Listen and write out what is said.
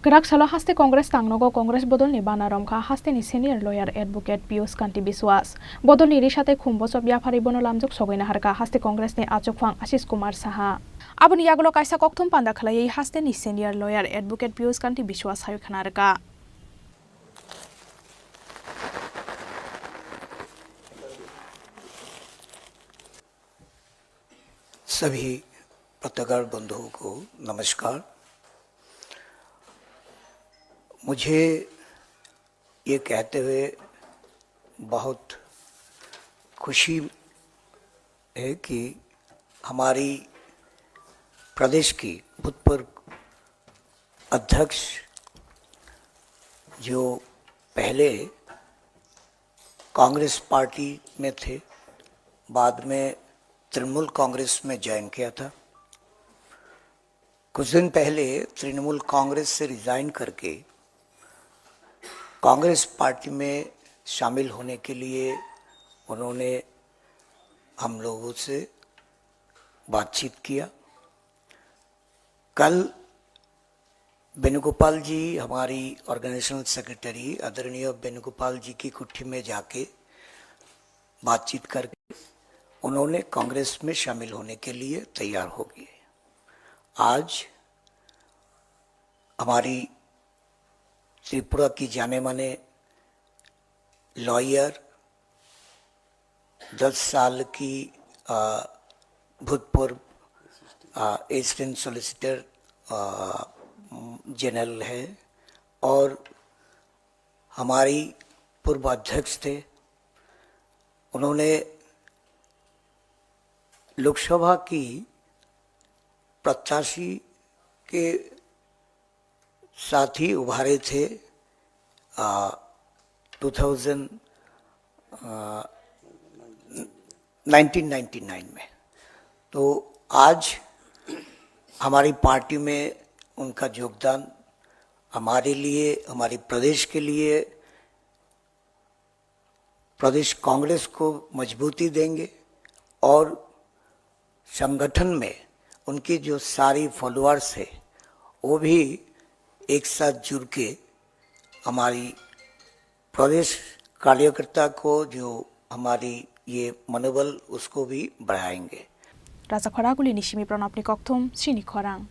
Kerak-salo haste Kongres tangnogo Kongres bodolni banaromkha hasteni senior lawyer advocate Pius Kanti Biswas. Bodolni risate khumboso byapari bono lamjuk sogoina harka haste Kongresni achokphang Ashish Kumar Saha. Aboni yagulo kaisa kokthum panda khalai hasteni senior lawyer advocate Pius Kanti Biswas hayu khanarka. सभी पत्रकार बंधुओं को नमस्कार। मुझे ये कहते हुए बहुत खुशी है कि हमारी प्रदेश की भूतपूर्व अध्यक्ष जो पहले कांग्रेस पार्टी में थे, बाद में तृणमूल कांग्रेस में ज्वाइन किया था। कुछ दिन पहले तृणमूल कांग्रेस से रिजाइन करके कांग्रेस पार्टी में शामिल होने के लिए उन्होंने हम लोगों से बातचीत किया। कल वेणुगोपाल जी, हमारी ऑर्गेनाइजेशनल सेक्रेटरी आदरणीय वेणुगोपाल जी की कुट्ठी में जाके बातचीत करके उन्होंने कांग्रेस में शामिल होने के लिए तैयार हो गए। आज हमारी त्रिपुरा की जाने माने लॉयर, 10 साल की भूतपूर्व असिस्टेंट सॉलिसिटर जनरल है और हमारी पूर्व अध्यक्ष थे। उन्होंने लोकसभा की प्रत्याशी के साथ ही उभारे थे 1999 में। तो आज हमारी पार्टी में उनका योगदान हमारे लिए, हमारी प्रदेश के लिए, प्रदेश कांग्रेस को मजबूती देंगे और संगठन में उनकी जो सारी फॉलोअर्स है वो भी एक साथ जुड़ के हमारी प्रदेश कार्यकर्ता को जो हमारी ये मनोबल उसको भी बढ़ाएंगे। Raja Khoraguli Nishimi Pranapni Kokthum Sini Khorang.